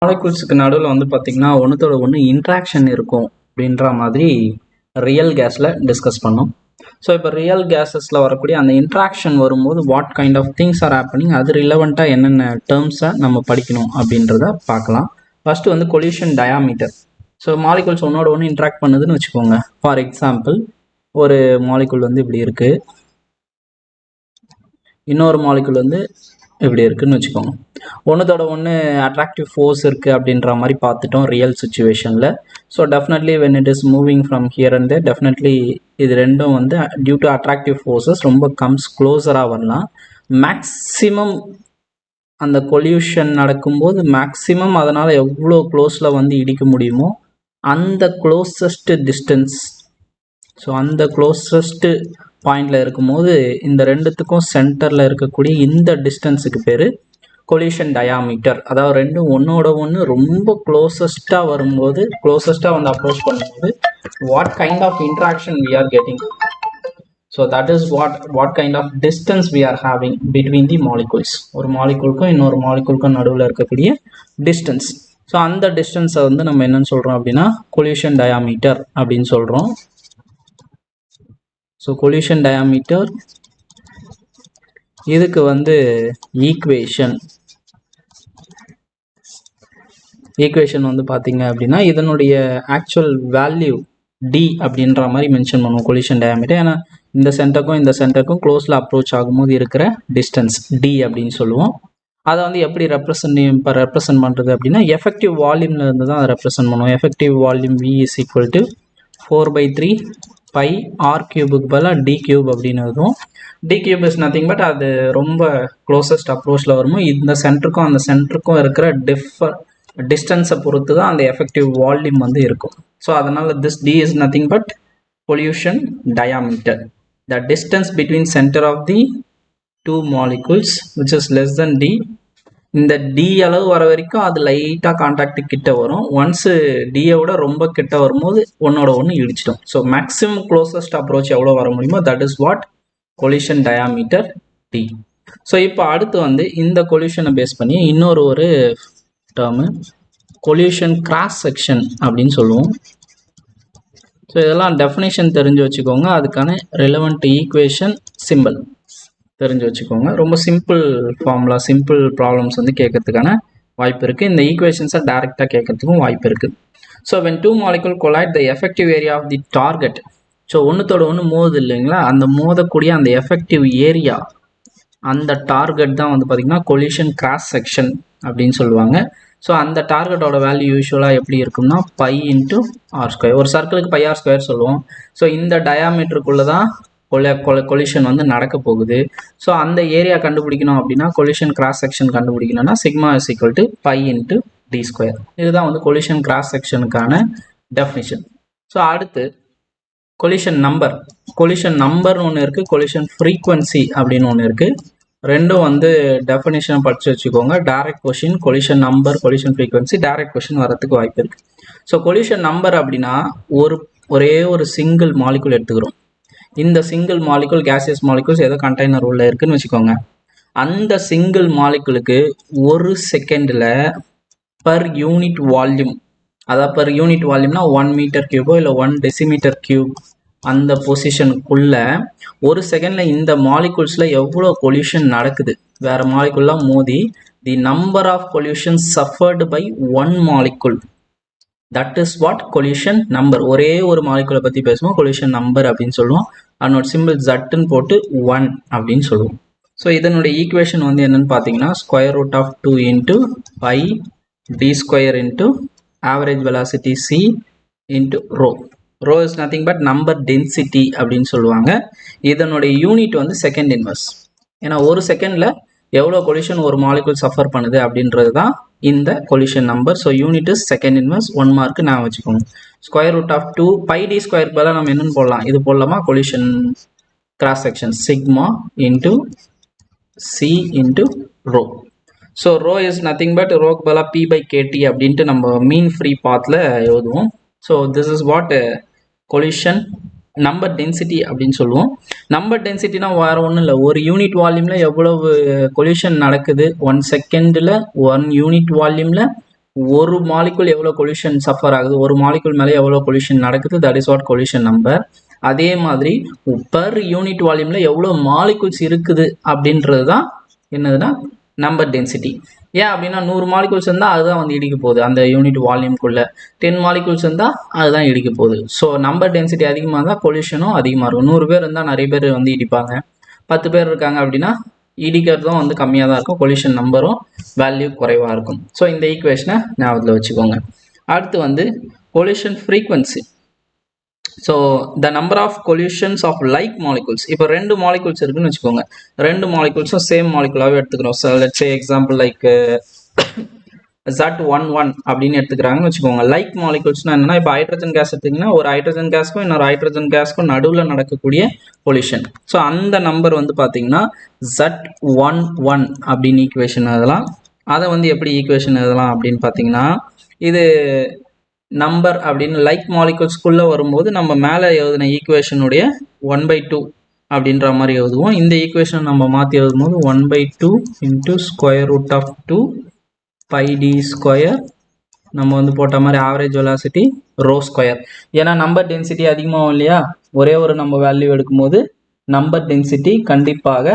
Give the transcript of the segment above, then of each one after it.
மாலிகூல்ஸுக்கு நடுவில் வந்து பார்த்திங்கன்னா ஒன்றுத்தோட ஒன்று இன்ட்ராக்ஷன் இருக்கும் அப்படின்ற மாதிரி ரியல் கேஸில் டிஸ்கஸ் பண்ணோம். ஸோ இப்போ ரியல் கேஸஸில் வரக்கூடிய அந்த இன்ட்ராக்ஷன் வரும்போது what kind of things are happening, அது ரிலவெண்ட்டாக என்னென்ன டேர்ம்ஸை நம்ம படிக்கணும் அப்படின்றத பார்க்கலாம். ஃபஸ்ட்டு வந்து கொலியூஷன் டயாமீட்டர். ஸோ மாலிகூல்ஸ் ஒன்றோட ஒன்று இன்ட்ராக்ட் பண்ணுதுன்னு வச்சுக்கோங்க. ஃபார் எக்ஸாம்பிள், ஒரு மாலிகூல் வந்து இப்படி இருக்குது, இன்னொரு மாலிகூல் வந்து இப்படி இருக்குன்னு வச்சுக்கோங்க. ஒன்றுத்தோட ஒன்று அட்ராக்டிவ் ஃபோர்ஸ் இருக்குது அப்படின்ற மாதிரி பார்த்துட்டோம் ரியல் சுச்சுவேஷனில். So definitely when it is moving from here and there, definitely இது ரெண்டும் வந்து டியூ டு அட்ராக்டிவ் ஃபோர்ஸஸ் ரொம்ப கம்ஸ் க்ளோஸராக வரலாம். மேக்ஸிமம் அந்த கொல்யூஷன் நடக்கும்போது மேக்ஸிமம் அதனால் எவ்வளோ க்ளோஸில் வந்து இடிக்க முடியுமோ அந்த க்ளோசஸ்ட் டிஸ்டன்ஸ், ஸோ அந்த க்ளோசஸ்ட்டு பாயிண்டில் இருக்கும்போது இந்த ரெண்டுத்துக்கும் சென்டரில் இருக்கக்கூடிய இந்த டிஸ்டன்ஸுக்கு பேர் கொலிஷன் டயாமீட்டர். அதாவது ரெண்டும் ஒன்றோட ஒன்று ரொம்ப க்ளோசஸ்ட்டாக வரும்போது, க்ளோசஸ்ட்டாக வந்து அப்ரோச் பண்ணும்போது what kind of interaction we are getting. So that is what kind of distance we are having between the molecules. ஒரு மாலிகூலுக்கும் இன்னொரு மாலிகூலுக்கும் நடுவில் இருக்கக்கூடிய டிஸ்டன்ஸ். ஸோ அந்த டிஸ்டன்ஸை வந்து நம்ம என்னன்னு சொல்கிறோம் அப்படின்னா கொலிஷன் டயாமீட்டர் அப்படின்னு சொல்கிறோம். ஸோ கொலியூஷன் டயாமீட்டர், இதுக்கு வந்து ஈக்குவேஷன் வந்து பார்த்தீங்க அப்படின்னா இதனுடைய ஆக்சுவல் வேல்யூ டி அப்படின்ற மாதிரி மென்ஷன் பண்ணுவோம் கொலியூஷன் டயாமீட்டர். ஏன்னா இந்த சென்டருக்கும் க்ளோஸில் அப்ரோச் ஆகும்போது இருக்கிற டிஸ்டன்ஸ் டி அப்படின்னு சொல்லுவோம். அதை வந்து எப்படி ரெப்ரசன்ட் பண்ணுறது அப்படின்னா எஃபெக்டிவ் வால்யூமில் இருந்து தான் அதை ரெப்ரசன்ட் பண்ணுவோம். Effective volume V is equal to 4/3 pi R கியூபுக்கு பதிலாக டி கியூப் அப்படின்னு இருக்கும். D cube is nothing but அது ரொம்ப க்ளோசஸ்ட் அப்ரோச்சில் வருமோ இந்த சென்டருக்கும் அந்த சென்டருக்கும் இருக்கிற டிஸ்டன்ஸை பொறுத்து தான் அந்த எஃபெக்டிவ் வால்யூம் வந்து இருக்கும். ஸோ அதனால் this D is nothing but collision diameter, the distance between centre of the two molecules which is less than D. இந்த டி அளவு வர வரைக்கும் அது லைட்டாக கான்டாக்ட் கிட்ட வரும். ஒன்ஸு டியை விட ரொம்ப கிட்ட வரும்போது ஒன்னோட ஒன்று இடிச்சிடும். ஸோ மேக்ஸிமம் க்ளோசஸ்ட் அப்ரோச் எவ்வளோ வர முடியுமோ that is what collision diameter D. So இப்போ அடுத்து வந்து இந்த கொலியூஷனை பேஸ் பண்ணி இன்னொரு டேர்மு கொலியூஷன் கிராஸ் செக்ஷன் அப்படின்னு சொல்லுவோம். ஸோ இதெல்லாம் டெஃபினேஷன் தெரிஞ்சு வச்சுக்கோங்க, அதுக்கான ரெலவெண்ட் ஈக்குவேஷன் சிம்பிள் தெரிஞ்சு வச்சுக்கோங்க. ரொம்ப சிம்பிள் ஃபார்முலா, சிம்பிள் ப்ராப்ளம்ஸ் வந்து கேட்கறதுக்கான வாய்ப்பு இருக்குது. இந்த ஈக்குவேஷன்ஸை டைரெக்டாக கேட்கறதுக்கும் வாய்ப்பு இருக்குது. So when two molecules collide, the effective area of the target, so ஒன்றுத்தோட ஒன்று மோது இல்லைங்களா, அந்த மோதக்கூடிய அந்த எஃபெக்டிவ் ஏரியா, அந்த டார்கெட் தான் வந்து பார்த்திங்கன்னா கொலிஷன் கிராஸ் செக்ஷன் அப்படின்னு சொல்லுவாங்க. ஸோ அந்த டார்கெட்டோட வேல்யூ யூஸ்வலாக எப்படி இருக்கும்னா பை இன்ட்டு ஆர் ஸ்கொயர். ஒரு சர்க்கிளுக்கு பை ஆர் ஸ்கொயர் சொல்லுவோம். ஸோ இந்த டயாமீட்டருக்குள்ளே தான் கொலிஷன் வந்து நடக்க போகுது. ஸோ அந்த ஏரியா கண்டுபிடிக்கணும் அப்படின்னா கொலிஷன் கிராஸ் செக்ஷன் கண்டுபிடிக்கணும்னா sigma is equal to pi into D square. இதுதான் வந்து கொலிஷன் கிராஸ் செக்ஷனுக்கான டெஃபினிஷன். ஸோ அடுத்து கொலிஷன் நம்பர்னு ஒன்று இருக்குது, கொலிஷன் ஃப்ரீக்வன்சி அப்படின்னு ஒன்று இருக்குது. ரெண்டும் வந்து டெஃபினிஷனை படித்து வச்சுக்கோங்க. Direct question, collision number, collision frequency, direct question வரதுக்கு வாய்ப்பு இருக்குது. ஸோ கொலிஷன் நம்பர் அப்படின்னா ஒரே ஒரு சிங்கிள் மாலிகூல் எடுத்துக்கிறோம். இந்த சிங்கிள் மாலிகூல் கேசியஸ் மாலிகூல்ஸ் ஏதோ கண்டெய்னர் உள்ள இருக்குன்னு வச்சுக்கோங்க. அந்த சிங்கிள் மாலிகூலுக்கு ஒரு செகண்டில் பர் யூனிட் வால்யூம், அதாவது பர் யூனிட் வால்யூம்னா 1 மீட்டர் கியூபோ இல்லை 1 டெசிமீட்டர் கியூப், அந்த பொசிஷனுக்குள்ள ஒரு செகண்டில் இந்த மாலிகூல்ஸில் எவ்வளோ பொல்யூஷன் நடக்குது வேறு மாலிகூல்லாம் மோதி, the number of pollution suffered by one molecule, that is what collision number. ஒரே ஒரு மாலிகூலை பற்றி பேசுவோம், கொலியூஷன் நம்பர் அப்படின்னு சொல்லுவோம். அதனோட சிம்பிள் ஜட்டுன்னு போட்டு 1 அப்படின்னு சொல்லுவோம். ஸோ இதனுடைய ஈக்குவேஷன் வந்து என்னன்னு பார்த்தீங்கன்னா square root of 2 into pi D square into average velocity C into rho. Rho is nothing but number density அப்படின்னு சொல்லுவாங்க. இதனுடைய யூனிட் வந்து செகண்ட் இன்வர்ஸ். ஏன்னா ஒரு செகண்டில் எவ்வளோ கொலியூஷன் ஒரு மாலிகூல் சஃபர் பண்ணுது அப்படின்றது தான் இந்த collision number. So unit is second inverse, 1 mark நான் வச்சுக்கோங்க. Square root of 2 pi D square பதிலாக நம்ம என்னென்னு போடலாம், இது போடலாமா, collision cross section sigma into C into rho. So rho is nothing but ரோக்கு பதிலாக பி பை கேடி அப்படின்ட்டு நம்ம மீன் ஃப்ரீ பாத்தில் எழுதுவோம். So this is what collision number density அப்படின்னு சொல்லுவோம். நம்பர் டென்சிட்டினா வேறு ஒன்றும் இல்லை, ஒரு யூனிட் வால்யூமில் எவ்வளவு கொலியூஷன் நடக்குது 1 செகண்டில் 1 யூனிட் வால்யூமில் ஒரு மாலிகுல் எவ்வளோ கொலிஷன் சஃபர் ஆகுது, ஒரு மாலிகுல் மேலே எவ்வளோ கொலிஷன் நடக்குது, that is what collision number. அதே மாதிரி பர் யூனிட் வால்யூம்ல எவ்வளோ மாலிகுல்ஸ் இருக்குது அப்படின்றது தான் என்னதுன்னா நம்பர் டென்சிட்டி. ஏன் அப்படின்னா 100 மாலிகுல்ஸ் இருந்தால் அதுதான் வந்து இடிக்க போகுது அந்த யூனிட் வால்யூம்குள்ளே. 10 மாலிகுல்ஸ் இருந்தால் அதுதான் இடிக்க போகுது. ஸோ நம்பர் டென்சிட்டி அதிகமாக இருந்தால் கொலிஷனும் அதிகமாக இருக்கும். 100 பேர் இருந்தால் நிறைய பேர் வந்து இடிப்பாங்க, 10 பேர் இருக்காங்க அப்படின்னா இடிக்கிறதும் வந்து கம்மியாக தான் இருக்கும், கொலிஷன் நம்பரும் வேல்யூ குறைவாக இருக்கும். ஸோ இந்த ஈக்குவேஷனை ஞாபகத்தில் வச்சுக்கோங்க. அடுத்து வந்து collision frequency. So the number of collisions of like molecules. இப்போ 2 மாலிகுல்ஸ் இருக்குன்னு வச்சுக்கோங்க, 2 மாலிகுல்ஸும் சேம் மாலிகுலாகவே எடுத்துக்கிறோம். So let's say example like Z11 அப்படின்னு எடுத்துக்கிறாங்கன்னு வச்சுக்கோங்க. லைக் மாலிகுல்ஸ்னா என்னன்னா, இப்போ ஹைட்ரஜன் கேஸ் எடுத்திங்கன்னா ஒரு ஹைட்ரஜன் கேஸ்க்கும் இன்னொரு ஹைட்ரஜன் கேஸ்க்கும் நடுவில் நடக்கக்கூடிய கொலிஷன். ஸோ அந்த நம்பர் வந்து பார்த்தீங்கன்னா Z11 அப்படின்னு ஈக்குவேஷன் எழுதலாம். அதை வந்து எப்படி ஈக்குவேஷன் எழுதலாம் அப்படின்னு பார்த்தீங்கன்னா, இது நம்பர் அப்படின்னு லைக் மாலிகுல்ஸ்குள்ளே வரும்போது நம்ம மேலே எழுதின ஈக்குவேஷனுடைய 1/2 அப்படின்ற மாதிரி எழுதுவோம். இந்த ஈக்குவேஷனை நம்ம மாற்றி எழுதும்போது 1/2 into square root of 2 πd square, நம்ம வந்து போட்ட மாதிரி ஆவரேஜ் வெலாசிட்டி ரோ ஸ்கொயர். ஏன்னா நம்பர் டென்சிட்டி அதிகமாகும் இல்லையா, ஒரே ஒரு நம்ம வேல்யூ எடுக்கும்போது நம்பர் டென்சிட்டி கண்டிப்பாக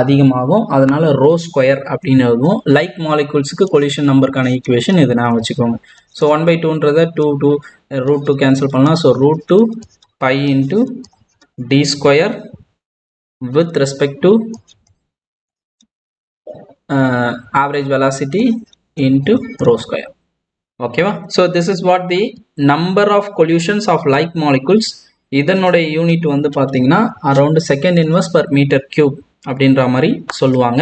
அதிகமாகும், அதனால ரோ ஸ்கொயர் அப்படின்னு எழுதுவோம். லைக் மாலிகுல்ஸுக்கு கொலிஷன் நம்பருக்கான ஈக்குவேஷன் இது நான் வச்சுக்கோங்க. ஸோ 1/2ன்றதை 2 ரூட் 2 கேன்சல் பண்ணலாம். So root 2 π into D square with respect to average velocity into rho square. Okay va? So this is what the number of collisions of like molecules. இதனுடைய unit வந்து பார்த்தீங்கன்னா around second inverse per metre cube அப்படின்ற மாதிரி சொல்லுவாங்க.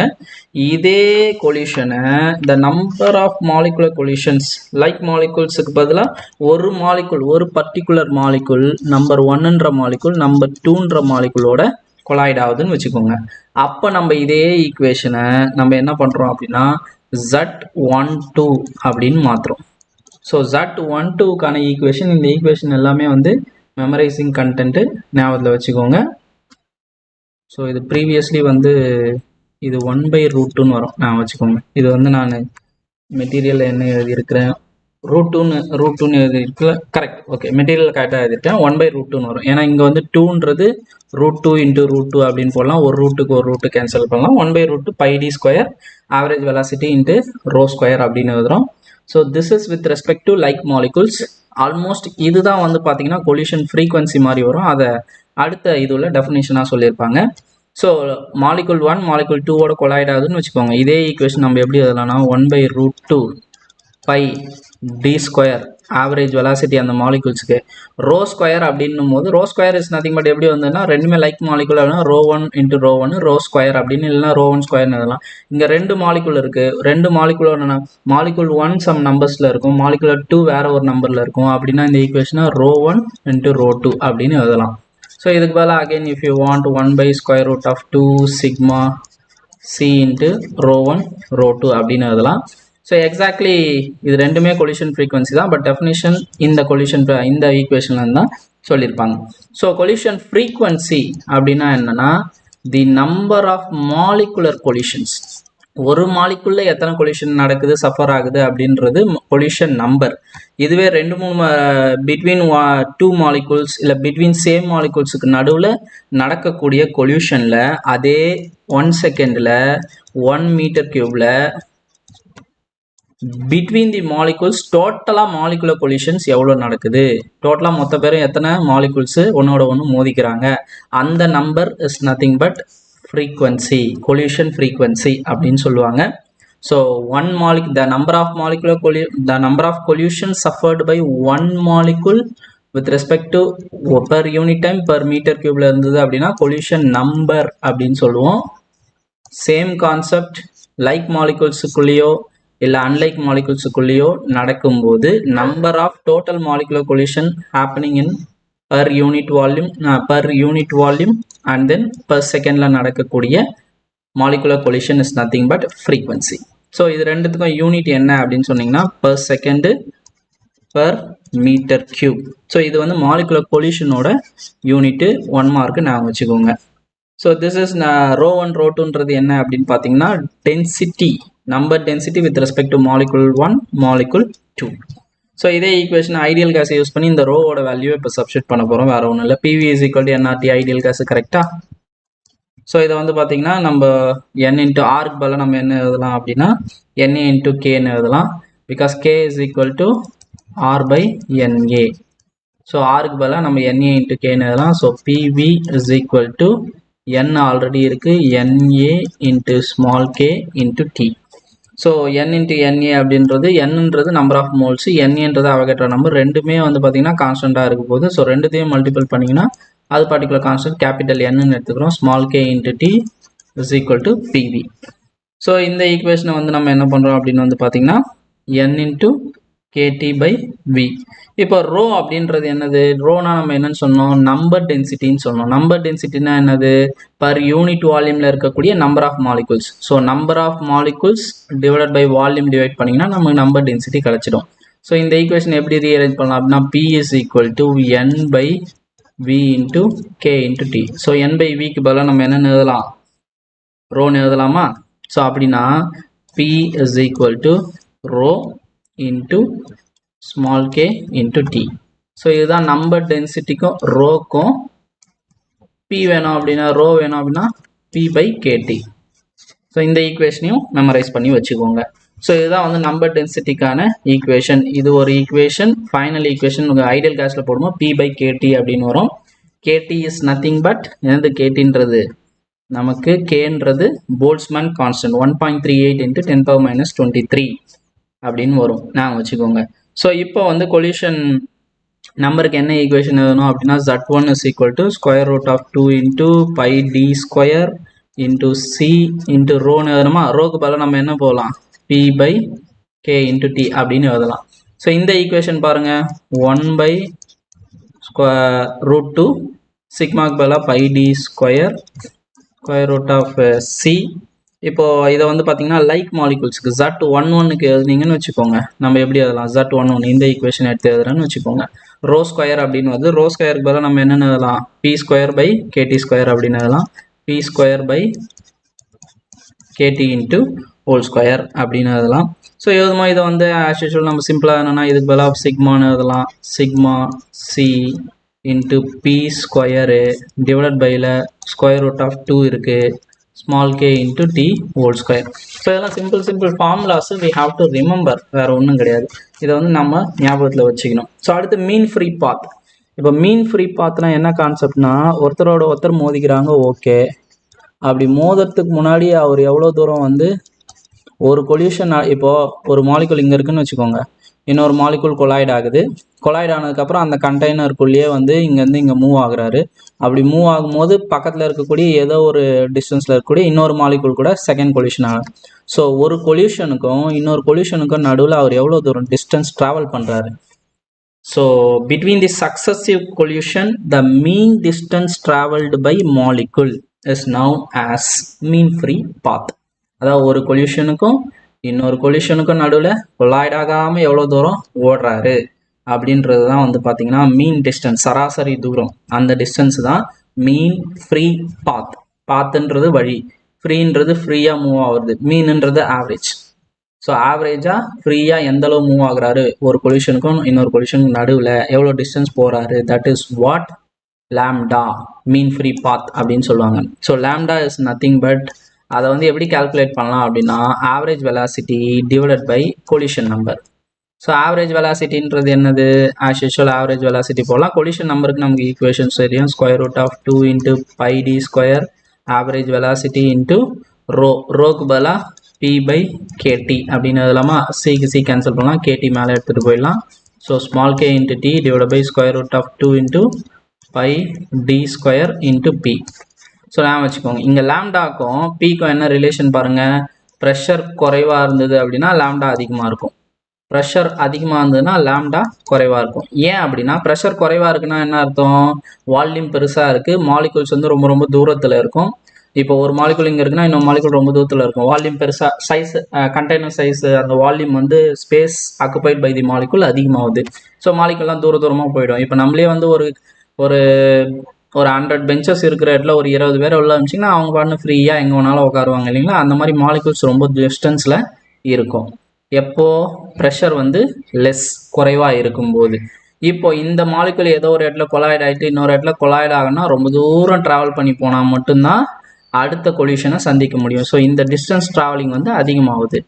இதே கொலிஷனை the number of molecular collisions like மாலிகுல்ஸுக்கு பதிலாக ஒரு மாலிகுல், ஒரு பர்டிகுலர் மாலிகுல் நம்பர் 1ன்ற மாலிகுல் நம்பர் 2ன்ற மாலிகுலோட கொலாய்ட் ஆகுதுன்னு வச்சுக்கோங்க. அப்போ நம்ம இதே ஈக்குவேஷனை நம்ம என்ன பண்ணுறோம் அப்படின்னா Z12 அப்படின்னு மாற்றுறோம். ஸோ Z12க்கான ஈக்குவேஷன், இந்த ஈக்குவேஷன் எல்லாமே வந்து மெமரைசிங் கண்டென்ட்டு ஞாபகத்தில் வச்சுக்கோங்க. ஸோ இது ப்ரீவியஸ்லி வந்து இது 1/√2ன்னு வரும், நான் வச்சுக்கோங்க. இது வந்து நான் மெட்டீரியல் என்ன எழுதியிருக்கிறேன், ரூட் டூன்னு எழுதியிருக்குல்ல, கரெக்ட். ஓகே, மெட்டீரியல் கரெக்டாக எழுதிட்டேன். 1/√2ன்னு வரும். ஏன்னா இங்கே வந்து 2ன்றது √2 இன்ட்டு √2 அப்படின்னு போடலாம். ஒரு ரூட்டுக்கு ஒரு ரூட்டு கேன்சல் பண்ணலாம். 1/√2 πd square average velocity into row square அப்படின்னு எழுதுகிறோம். So this is with respect to like molecules. Almost இதுதான் வந்து பார்த்தீங்கன்னா கொலிஷன் ஃப்ரீக்வன்சி மாதிரி வரும். அதை அடுத்த இதுல டெஃபினேஷனாக சொல்லியிருப்பாங்க. ஸோ மாலிகுல் 1 மாலிகுல் 2ஓட கொலாய்ட் ஆகுதுன்னு வச்சுக்கோங்க. இதே ஈக்குவேஷன் நம்ம எப்படி எழுதலாம்னா 1/√2 π டி ஸ்கொயர் ஆவரேஜ் வெலாசிட்டி அந்த மாலிகுல்ஸ்க்கு ரோ ஸ்கொயர் அப்படின்னும் போது rho square is nothing but எப்படி வந்ததுன்னா ரெண்டுமே லைக் மாலிகுல் அப்படின்னா ρ1 இன்ட்டு ρ1 ரோ ஸ்கொயர் அப்படின்னு இல்லைன்னா ρ1 ஸ்கொயர்னு எழுதலாம். இங்கே 2 மாலிகுல் இருக்குது, 2 மாலிகுலோட மாலிகுல் 1 சம் நம்பர்ஸில் இருக்கும், மாலிகுலர் 2 வேற ஒரு நம்பரில் இருக்கும். அப்படின்னா இந்த ஈக்குவேஷனை ρ1 இன்ட்டு ρ2 அப்படின்னு எழுதலாம். ஸோ இதுக்கு பதிலாக again if you want 1/√2 sigma C into ρ1 ρ2 அப்படின்னு எழுதலாம். ஸோ எக்ஸாக்ட்லி இது ரெண்டுமே கொலிஷன் ஃப்ரீக்வன்சி தான், பட் டெஃபினிஷன் இந்த கொலிஷன் இந்த ஈக்குவேஷன்ல தான் சொல்லியிருப்பாங்க. ஸோ கொலிஷன் ஃப்ரீக்வன்சி அப்படின்னா என்னன்னா the number of molecular collisions. ஒரு மாலிகுல்ல எத்தனை கொலிஷன் நடக்குது, சஃபர் ஆகுது அப்படின்றது கொலிஷன் நம்பர். இதுவே 2-3 பிட்வீன் 2 மாலிகுல்ஸ் இல்லை பிட்வீன் சேம் மாலிகுல்ஸுக்கு நடுவில் நடக்கக்கூடிய கொலிஷனில் அதே 1 செகண்டில் 1 மீட்டர் கியூப்ல பிட்வீன் தி மாலிகுல்ஸ் டோட்டலாக மாலிகுலர் கொலிஷன்ஸ் எவ்வளோ நடக்குது, டோட்டலாக மொத்த பேரும் எத்தனை மாலிகுல்ஸு ஒன்னோட ஒன்று மோதிக்கிறாங்க, அந்த number is nothing but frequency, collision frequency அப்படின்னு சொல்லுவாங்க. So the number of collisions suffered by one molecule with respect to per unit time per meter cube இருந்தது அப்படின்னா collision number அப்படின்னு சொல்லுவோம். சேம் கான்செப்ட் லைக் மாலிகுல்ஸுக்குள்ளேயோ இல்லை அன்லைக் மாலிகுல்ஸுக்குள்ளேயோ நடக்கும்போது number of total molecular collision happening in per unit volume and then per செகண்டில் நடக்கக்கூடிய molecular collision is nothing but frequency. So இது ரெண்டுத்துக்கும் யூனிட் என்ன அப்படின்னு சொன்னீங்கன்னா per second per metre cube. So இது வந்து மாலிகுலர் கொலிஷனோட யூனிட்டு 1 மார்க்கு நான் வச்சுக்கோங்க. So this is rho 1 rho 2ன்றது என்ன அப்படின்னு பார்த்தீங்கன்னா density, number density with respect to molecule 1 molecule 2. ஸோ இதே ஈக்குவேஷன் ஐடியல் கேஸை யூஸ் பண்ணி இந்த ரோவோட வேல்யூ இப்போ சப்ஸ்டிட் பண்ண போகிறோம், வேறு ஒன்றும் இல்லை. PV is equal to NRT ideal gas, கரெக்டாக? ஸோ இதை வந்து பார்த்தீங்கன்னா நம்ம என் இன்ட்டு ஆருக்கு பதிலாக நம்ம என்ன எழுதலாம் அப்படின்னா என்ஏ இன்ட்டு கேன்னு எழுதலாம். Because K is equal to R by N A. So ஆருக்கு பதிலாக நம்ம என்ஏ இன்ட்டு கேன்னு எழுதலாம். So PV is equal to N already இருக்குது, N A into small K into T. So N into N A அப்படின்றது என்னன்றது நம்பர் ஆஃப் மோல்ஸ், என்ஏன்றது Avogadro number, ரெண்டுமே வந்து பார்த்தீங்கன்னா கான்ஸ்டண்ட்டாக இருக்க போகுது. ஸோ ரெண்டுத்தையும் மல்டிபிள் பண்ணிங்கன்னா அது பர்டிகுலர் கான்ஸ்டன்ட் கேபிட்டல் என்னன்னு எடுத்துக்கிறோம். Small K into T is equal to PV. So இந்த ஈக்குவேஷனை வந்து நம்ம என்ன பண்ணுறோம் அப்படின்னு வந்து பார்த்தீங்கன்னா n into kT by V. இப்போ ரோ அப்படின்றது என்னது? ரோனா நம்ம என்னன்னு சொன்னோம்? நம்பர் டென்சிட்டின்னு சொன்னோம். நம்பர் டென்சிட்டினா என்னது? பர் யூனிட் வால்யூமில் இருக்கக்கூடிய number of molecules. So number of molecules divided by volume divide பண்ணிங்கன்னா நமக்கு நம்பர் டென்சிட்டி கிடச்சிடும். ஸோ இந்த ஈக்குவேஷன் எப்படி ரீஅரேஞ்ச் பண்ணலாம் அப்படின்னா P is equal to n by v into k into t. So n by vக்கு பதிலாக நம்ம என்னென்னு எழுதலாம்? ரோன்னு எழுதலாமா? ஸோ அப்படின்னா p is equal to rho into small k into t. So இதுதான் நம்பர் டென்சிட்டிக்கும் ரோக்கும். p வேணும் அப்படின்னா ரோ வேணும் அப்படின்னா p by kt. ஸோ இந்த ஈக்குவேஷனையும் மெமரைஸ் பண்ணி வச்சுக்கோங்க. ஸோ இதுதான் வந்து நம்பர் டென்சிட்டிக்கான ஈக்குவேஷன். இது ஒரு ஈக்குவேஷன். ஃபைனல் ஈக்குவேஷன் உங்கள் ஐடியல் கேஸில் போடும்போது p by kt அப்படின்னு வரும். kt இஸ் நத்திங் பட் என்னது? ktன்றது நமக்கு kன்றது Boltzmann constant 1.38 into 10 power minus 23 அப்படின்னு வரும், நான் வச்சுக்கோங்க. ஸோ இப்போ வந்து கொலிஷன் நம்பருக்கு என்ன ஈக்குவேஷன் எழுதணும் அப்படின்னா z1 is equal to square root of 2 into pi d square into c into ரோன்னு எழுதணுமா? ரோக்கு பதிலாக நம்ம என்ன போகலாம்? p by k into t அப்படின்னு எழுதலாம். ஸோ இந்த ஈக்குவேஷன் பாருங்க, 1 by root 2 சிக்மாக்கு பதிலாக pi d square square root of c. இப்போ இதை வந்து பார்த்தீங்கன்னா லைக் மாலிகுல்ஸுக்கு z11க்கு எழுதினீங்கன்னு வச்சுக்கோங்க. நம்ம எப்படி எழுதலாம்? z11 இந்த ஈக்குவேஷன் எடுத்து எழுதுறேன்னு வச்சுக்கோங்க. ரோ ஸ்கொயர் அப்படின்னு வருது. ரோ ஸ்கொயருக்கு பதிலாக நம்ம என்னென்னு எழுதலாம்? p square by kt square அப்படின்னு எழுதலாம். p square by kt into whole square அப்படின்னு எழுதலாம். ஸோ எழுதுமா இதை வந்து ஆஸ் யூஷுவல் நம்ம சிம்பிளாக என்னென்னா இதுக்கு பதிலாக சிக்மான்னு எழுதலாம். Sigma C into P square divided பையில் ஸ்கொயர் ரூட் ஆஃப் 2 இருக்குது, small K into T whole square. So இதெல்லாம் simple formulas we have to remember, வேறு ஒன்றும் கிடையாது. இதை வந்து நம்ம ஞாபகத்தில் வச்சுக்கணும். ஸோ அடுத்து மீன் ஃப்ரீ பாத். இப்போ மீன் ஃப்ரீ பாத்னா என்ன கான்செப்ட்னா ஒருத்தரோட ஒருத்தர் மோதிக்கிறாங்க, ஓகே. அப்படி மோதுறதுக்கு முன்னாடி அவர் எவ்வளோ தூரம் வந்து ஒரு கொல்யூஷன், இப்போது ஒரு மாலிகுல் இங்கே இருக்குன்னு வச்சுக்கோங்க, இன்னொரு மாலிகுல் கொலாய்ட் ஆகுது. கொலாய்ட் ஆனதுக்கப்புறம் அந்த கண்டெய்னருக்குள்ளேயே வந்து இங்கேருந்து இங்கே மூவ் ஆகுறாரு. அப்படி மூவ் ஆகும்போது பக்கத்தில் இருக்கக்கூடிய ஏதோ ஒரு டிஸ்டன்ஸில் இருக்கக்கூடிய இன்னொரு மாலிகுல் கூட செகண்ட் கொல்யூஷன் ஆகும். ஸோ ஒரு கொல்யூஷனுக்கும் இன்னொரு கொல்யூஷனுக்கும் நடுவில் அவர் எவ்வளோ தூரம் டிஸ்டன்ஸ் ட்ராவல் பண்ணுறாரு. So between the successive collision the mean distance travelled by molecule is now as mean free path. அதாவது ஒரு கொல்யூஷனுக்கும் இன்னொரு கொல்யூஷனுக்கும் நடுவில் கொலாய்ட் ஆகாமல் எவ்வளோ தூரம் ஓடுறாரு அப்படின்றது தான் வந்து பார்த்தீங்கன்னா மீன் டிஸ்டன்ஸ், சராசரி தூரம். அந்த டிஸ்டன்ஸ் தான் மீன் ஃப்ரீ பாத். பாத்துன்றது வழி, ஃப்ரீன்றது ஃப்ரீயாக மூவ் ஆகுறது, மீன்ன்றது ஆவரேஜ். ஸோ ஆவரேஜாக ஃப்ரீயாக எந்தளவு மூவ் ஆகுறாரு ஒரு கொல்யூஷனுக்கும் இன்னொரு கொல்யூஷனுக்கும் நடுவில் எவ்வளோ டிஸ்டன்ஸ் போகிறாரு, that is what lambda mean free path அப்படின்னு சொல்லுவாங்க. So lambda is nothing but அதை வந்து எப்படி கால்குலேட் பண்ணலாம் அப்படின்னா average velocity divided by collision number. So average வெலாசிட்டின்றது என்னது? ஆஸ் யூஷுவல் ஆவரேஜ் வெலாசிட்டி போடலாம். கொலிஷன் நம்பருக்கு நமக்கு ஈக்குவேஷன்ஸ் தெரியும். Square root of 2 into pi D square average velocity into rho. ரோக்கு பதிலாக பி பை கேடி அப்படின்னு எழுதலாமா? சிக்கு சி கேன்சல் பண்ணலாம், கேடி மேலே எடுத்துகிட்டு போயிடலாம். So small K into T divide by square root of 2 into pi D square into P. So நான் வச்சுக்கோங்க, இங்கே லாம்டாக்கும் பிக்கும் என்ன ரிலேஷன் பாருங்கள். ப்ரெஷர் குறைவாக இருந்தது அப்படின்னா லாம்டா அதிகமாக இருக்கும், ப்ரெஷர் அதிகமாக இருந்ததுன்னா லாம்டா குறைவாக இருக்கும். ஏன் அப்படின்னா ப்ரெஷர் குறைவாக இருக்குன்னா என்ன அர்த்தம்? வால்யூம் பெருசாக இருக்குது, மாலிகுல்ஸ் வந்து ரொம்ப ரொம்ப தூரத்தில் இருக்கும். இப்போ ஒரு மாலிகுல் இங்கே இருக்குன்னா இன்னொரு மாலிகுல் ரொம்ப தூரத்தில் இருக்கும். வால்யூம் பெருசாக, சைஸ் கண்டெய்னர் சைஸ், அந்த வால்யூம் வந்து space occupied by the molecule அதிகமாகுது. ஸோ மாலிகுல்லாம் தூரமாக போயிடும். இப்போ நம்மளே வந்து ஒரு ஒரு 100 பெஞ்சஸ் இருக்கிற இடத்துல ஒரு 20 பேர் உள்ள இருந்துச்சிங்கன்னா அவங்க பாட்டு ஃப்ரீயாக எங்கே வேணாலும் உட்காருவாங்க இல்லைங்களா. அந்த மாதிரி மாலிகுல்ஸ் ரொம்ப டிஸ்டன்ஸில் இருக்கும். எப்போ ப்ரெஷர் வந்து லெஸ் குறைவாக இருக்கும்போது. இப்போ இந்த மாலிகுல் ஏதோ ஒரு இடத்துல கொலாய்ட் ஆகிட்டு இன்னொரு இடத்துல கொலாய்ட் ஆகுனா ரொம்ப தூரம் ட்ராவல் பண்ணி போனால் மட்டும்தான் அடுத்த கொலிஷனை சந்திக்க முடியும். ஸோ இந்த டிஸ்டன்ஸ் ட்ராவலிங் வந்து அதிகமாகுது.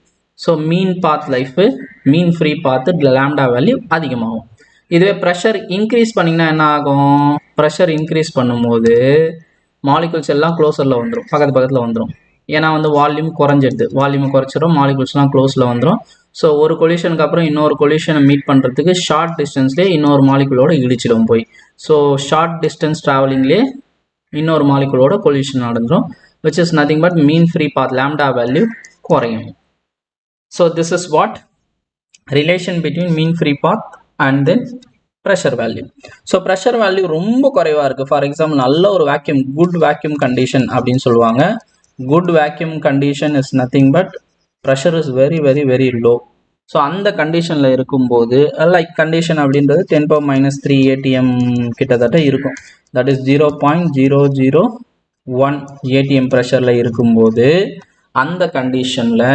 ஸோ மீன் பாத் லைஃபு, மீன் ஃப்ரீ பாத்து லாம்டா வேல்யூ அதிகமாகும். இதுவே ப்ரெஷர் இன்க்ரீஸ் பண்ணிங்கன்னா என்ன ஆகும்? ப்ரெஷர் இன்க்ரீஸ் பண்ணும்போது மாலிகுல்ஸ் எல்லாம் க்ளோஸரில் வந்துடும், பக்கத்தில் வந்துடும். ஏன்னா வந்து வால்யூம் குறைஞ்சிடுது, வால்யூமை குறைச்சிடும், மாலிகுல்ஸ்லாம் க்ளோஸில் வந்துடும். ஸோ ஒரு கொலிஷனுக்கு அப்புறம் இன்னொரு கொலிஷனை மீட் பண்ணுறதுக்கு ஷார்ட் டிஸ்டன்ஸ்லேயே இன்னொரு மாலிகுலோட இடிச்சிடும் போய். ஸோ ஷார்ட் டிஸ்டன்ஸ் ட்ராவலிங்லேயே இன்னொரு மாலிகுலோட கொலிஷன் நடந்துடும், which is nothing but mean free path lambda value குறையும். So this is what relation between mean free path and then pressure value. So pressure value ரொம்ப குறைவா இருக்கு. For example நல்ல ஒரு vacuum, good vacuum condition அப்படின்னு சொல்லுவாங்க. Good vacuum condition is nothing but pressure is very very very low. So அந்த கண்டிஷனில் இருக்கும்போது லைக் கண்டிஷன் அப்படின்றது 10⁻³ ATM கிட்டத்தட்ட இருக்கும். தட் இஸ் 0.001 ATM ப்ரெஷரில் இருக்கும்போது அந்த கண்டிஷனில்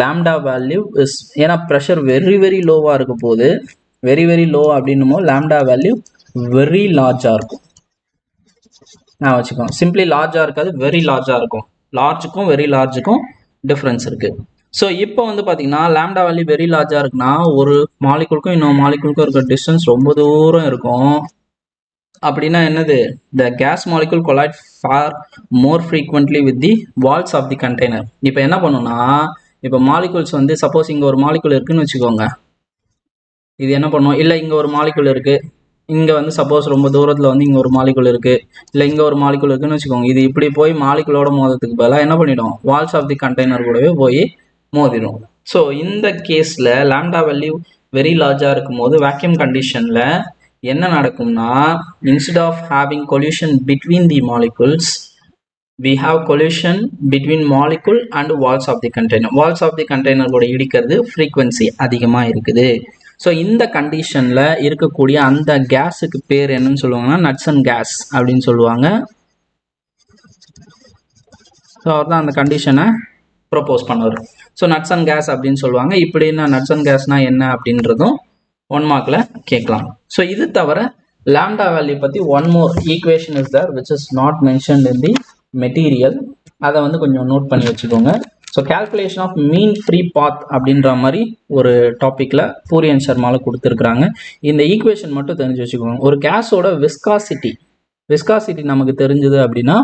லாம்டா வேல்யூ இஸ், ஏன்னா ப்ரெஷர் வெரி வெரி லோவாக இருக்க போது, வெரி வெரி லோ அப்படின்னும் போது லாம்டா வேல்யூ வெரி லார்ஜாக இருக்கும். நான் வச்சுக்கோங்க, சிம்பிளி லார்ஜாக இருக்காது, வெரி லார்ஜாக இருக்கும். லார்ஜுக்கும் வெரி லார்ஜுக்கும் டிஃப்ரென்ஸ் இருக்குது. ஸோ இப்போ வந்து பார்த்தீங்கன்னா லாம்டா வேல்யூ வெரி லார்ஜாக இருக்குன்னா ஒரு மாலிகுலுக்கும் இன்னொரு மாலிகுலுக்கும் இருக்கிற டிஸ்டன்ஸ் ரொம்ப தூரம் இருக்கும். அப்படின்னா என்னது? the gas molecule collide far more frequently with the walls of the container. இப்போ என்ன பண்ணுன்னா, இப்போ மாலிகுல்ஸ் வந்து சப்போஸ் இங்கே ஒரு மாலிகுல் இருக்குன்னு வச்சுக்கோங்க, இது என்ன பண்ணும், இல்லை இங்கே ஒரு மாலிகுல் இருக்குது, இங்கே வந்து சப்போஸ் ரொம்ப தூரத்தில் வந்து இங்கே ஒரு மாலிகுல் இருக்குது, இல்லை இங்கே ஒரு மாலிகுல் இருக்குன்னு வச்சுக்கோங்க, இது இப்படி போய் மாலிகுலோட மோதத்துக்கு பதிலாக என்ன பண்ணிடும், வால்ஸ் ஆஃப் தி கண்டெய்னர் கூடவே போய் மோதிடும். ஸோ இந்த கேஸில் லாம்டா வேல்யூ வெரி லார்ஜாக இருக்கும் போது வேக்யூம் கண்டிஷனில் என்ன நடக்கும்னா, instead of having collision between the molecules, we have collision between molecule and walls of the container. walls of the container கூட இடிக்கிறது frequency அதிகமாக இருக்குது. ஸோ இந்த கண்டிஷனில் இருக்கக்கூடிய அந்த கேஸுக்கு பேர் என்னன்னு சொல்லுவாங்கன்னா நட்சன் கேஸ் அப்படின்னு சொல்லுவாங்க. ஸோ அவர் தான் அந்த கண்டிஷனை ப்ரொப்போஸ் பண்ணுவார். ஸோ நட்சன் கேஸ் அப்படின்னு சொல்லுவாங்க. இப்படின்னா நட்சன் கேஸ்னால் என்ன அப்படின்றதும் 1 மார்க்கில் கேட்கலாம். ஸோ இது தவிர லாம்டா வேல்யூ பற்றி one more equation is there which is not mentioned in the material. அதை வந்து கொஞ்சம் நோட் பண்ணி வச்சுக்கோங்க. So calculation of mean free path அப்படின்ற மாதிரி ஒரு டாப்பிக்கில் பூரியன் சர்மாவில் கொடுத்துருக்குறாங்க. இந்த ஈக்குவேஷன் மட்டும் தெரிஞ்சு வச்சுக்கோங்க. ஒரு கேஸோட விஸ்காசிட்டி நமக்கு தெரிஞ்சுது அப்படின்னா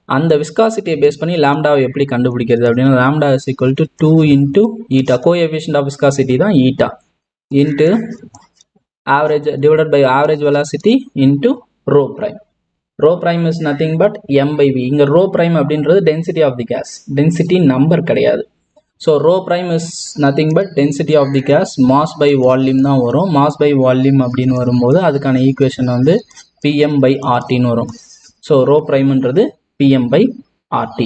அந்த விஸ்காசிட்டியை பேஸ் பண்ணி லாம்டாவை எப்படி கண்டுபிடிக்கிறது அப்படின்னா, lambda is equal to 2 into eta, coefficient of viscosity தான் eta, into average divided by average velocity into rho prime. Rho prime is nothing but m by v. இங்க rho prime அப்படின்றது density of the gas, density number கிடையாது. So rho prime is nothing but density of the gas, mass by volume தான் வரும். mass by volume அப்படின்னு வரும்போது அதுக்கான equation வந்து pm by rt வரும். So rho primeன்றது pm by rt.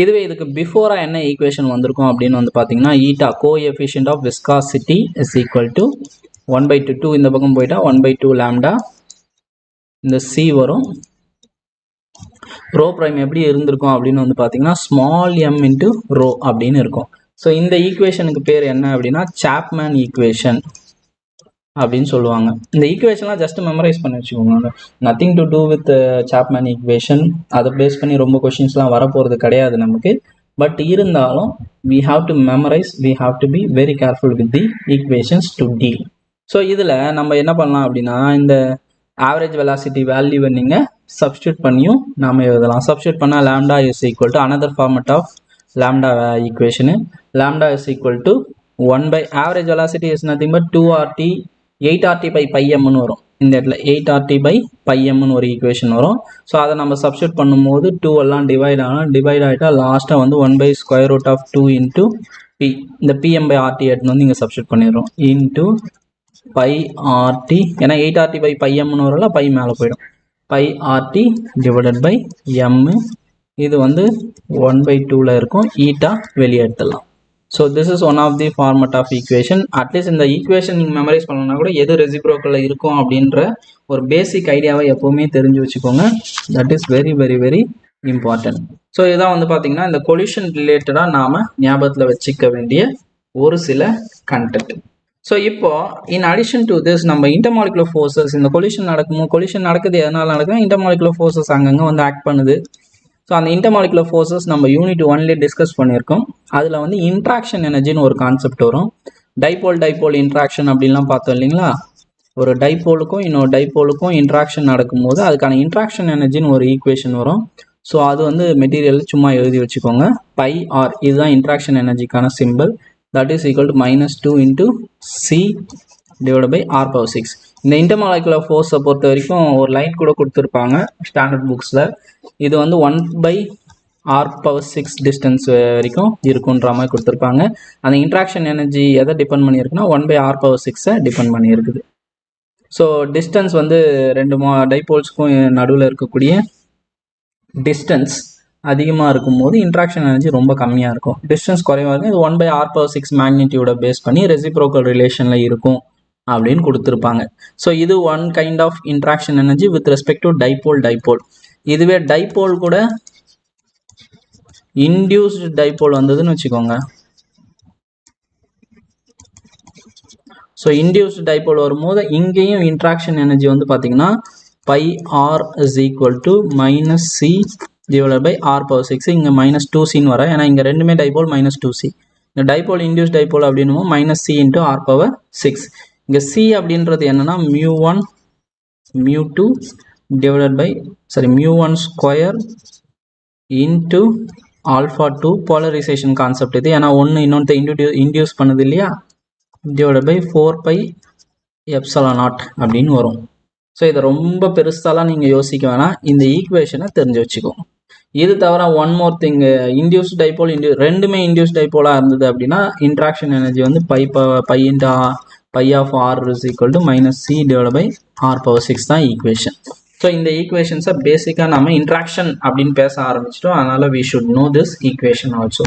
இதுவே இதுக்கு பிஃபோராக என்ன ஈக்குவேஷன் வந்திருக்கும் அப்படின்னு வந்து பார்த்தீங்கன்னா, eta coefficient of viscosity is equal to 1/2 இந்த பக்கம் போயிட்டா 1/2 லாம்டா, இந்த சி வரும். ரோ ப்ரைம் எப்படி இருந்திருக்கும் அப்படின்னு வந்து பார்த்தீங்கன்னா ஸ்மால் எம் இன்ட்டு ரோ அப்படின்னு இருக்கும். ஸோ இந்த ஈக்குவேஷனுக்கு பேர் என்ன அப்படின்னா சாப்மேன் ஈக்குவேஷன் அப்படின்னு சொல்லுவாங்க. இந்த ஈக்குவேஷன்லாம் ஜஸ்ட் மெமரைஸ் பண்ணி வச்சுக்கோங்க, nothing to do with Chapman equation. அதை பேஸ் பண்ணி ரொம்ப கொஷின்ஸ்லாம் வரப்போகிறது கிடையாது நமக்கு. பட் இருந்தாலும் we have to memorize, we have to be very careful with the equations to deal. So இதில் நம்ம என்ன பண்ணலாம் அப்படின்னா, இந்த ஆவரேஜ் வெலாசிட்டி வேல்யூவை நீங்கள் சப்ஸ்டியூட் பண்ணியும் நாம் எழுதலாம். சப்ஸ்டியூட் பண்ணால் lambda is equal to another format of lambda ஈக்குவேஷனு, lambda is equal to 1 average velocity is nothing but 2RT 8RT by pi mன்னு வரும். இந்த இடத்துல 8RT by pi mன்னு ஒரு ஈக்குவேஷன் வரும். ஸோ அதை நம்ம சப்ஸ்டியூட் பண்ணும்போது 2 எல்லாம் டிவைட் ஆகிட்டா லாஸ்ட்டாக வந்து 1/√2 இன்ட்டு பி, இந்த pm by RT எடுத்து வந்து இங்கே சப்ஸ்டியூட் பண்ணிடுறோம் இன்ட்டு pi RT, ஏன்னா 8RT by pi mன்னு வரல, பை மேலே போயிடும், pi RT divided by m. இது வந்து 1/2ல் இருக்கும், ஈட்டா வெளியே எடுத்துடலாம். So this is one of the format of equation. At least இந்த ஈக்குவேஷன் நீங்கள் மெமரைஸ் பண்ணணும்னா கூட எது ரெசிப்ரோக்கலில் இருக்கும் அப்படின்ற ஒரு பேசிக் ஐடியாவை எப்போவுமே தெரிஞ்சு வச்சுக்கோங்க. That is very very very important. So இதான் வந்து பார்த்தீங்கன்னா இந்த கொலிஷன் ரிலேட்டடாக நாம் ஞாபகத்தில் வச்சுக்க வேண்டிய ஒரு சில கண்டென்ட். ஸோ இப்போ இன் அடிஷன் டு திஸ் நம்ம இன்டர்மாலிகுலர் ஃபோர்ஸஸ் இந்த கொலிஷன் நடக்குது எதனால நடக்குது? இன்டர்மாலிகுலர் ஃபோர்ஸஸ் அங்கங்கே வந்து ஆக்ட் பண்ணுது. ஸோ அந்த இன்டர்மாலிகுலர் ஃபோர்ஸஸ் நம்ம யூனிட் 1லேயே டிஸ்கஸ் பண்ணியிருக்கோம். அதில் வந்து இன்ட்ராக்ஷன் எனர்ஜின்னு ஒரு கான்செப்ட் வரும். டைபோல் இன்ட்ராக்ஷன் அப்படின்லாம் பார்த்தோம் இல்லைங்களா? ஒரு டைபோலுக்கும் இன்னொரு டைபோலுக்கும் இன்ட்ராக்ஷன் நடக்கும்போது அதுக்கான இன்ட்ராக்ஷன் எனர்ஜின்னு ஒரு ஈக்குவேஷன் வரும். ஸோ அது வந்து மெட்டீரியல் சும்மா எழுதி வச்சுக்கோங்க. பை ஆர் இதுதான் இன்ட்ராக்ஷன் எனர்ஜிக்கான simple. That is equal to -2 × C divide by R⁴. இந்த இன்டர்மாலிகுலர் ஃபோர்ஸை பொறுத்த வரைக்கும் ஒரு லைன் கூட கொடுத்துருப்பாங்க ஸ்டாண்டர்ட் புக்ஸில். இது வந்து 1/R⁴ டிஸ்டன்ஸ் வரைக்கும் இருக்குன்ற மாதிரி கொடுத்துருப்பாங்க. அந்த இன்ட்ராக்ஷன் எனர்ஜி எதை டிபெண்ட் பண்ணியிருக்குன்னா 1/R⁴ டிபெண்ட் பண்ணியிருக்குது. ஸோ டிஸ்டன்ஸ் வந்து ரெண்டு டைபோல்ஸ்க்கும் நடுவில் இருக்கக்கூடிய டிஸ்டன்ஸ் அதிகமாக இருக்கும்போது இன்ட்ராக்ஷன் எனர்ஜி ரொம்ப கம்மியாக இருக்கும். டிஸ்டன்ஸ் குறைவாக இருக்கும். இது 1/R⁴ மேக்னிடியூட பேஸ் பண்ணி ரெசிப்ரோக்கல் ரிலேஷனில் இருக்கும் அப்படின்னு கொடுத்துருப்பாங்க. ஸோ இது one kind of interaction energy with respect to dipole. இதுவே டைபோல் கூட இன்டியூஸ்டு டைபோல் வந்ததுன்னு வச்சுக்கோங்க. ஸோ இன்டியூஸ்டு டைபோல் வரும்போது இங்கேயும் இன்ட்ராக்ஷன் எனர்ஜி வந்து பார்த்தீங்கன்னா πr is equal to -C divided by R⁴. இங்கே -2Cன்னு வர, ஏன்னா இங்கே ரெண்டுமே டைபோல் -2C. இந்த டைபோல் இன்டியூஸ் டைபோல் அப்படின்னும் -C × R⁴. இங்கே C அப்படின்றது என்னன்னா μ1 μ2 divided by μ1 square into α2 polarisation concept இது. ஏன்னா ஒன்று இன்னொன்று இன்டியூஸ் பண்ணுது இல்லையா? டிவைடட் பை 4πε0 அப்படின்னு வரும். ஸோ இதை ரொம்ப பெருசாலாம் நீங்கள் யோசிக்க வேணாம். இந்த ஈக்குவேஷனை தெரிஞ்சு வச்சுக்கோங்க. இது தவிர one more thing, induce dipole ரெண்டுமே இன்டியூஸ் டைபோலாக இருந்தது அப்படின்னா இன்ட்ராக்ஷன் எனர்ஜி வந்து π of R is equal to -C divided by R⁴ தான் ஈக்குவேஷன். ஸோ இந்த ஈக்குவேஷன்ஸை பேசிக்காக நம்ம இன்ட்ராக்ஷன் அப்படின்னு பேச ஆரம்பிச்சிட்டோம். அதனால் we should know this equation also.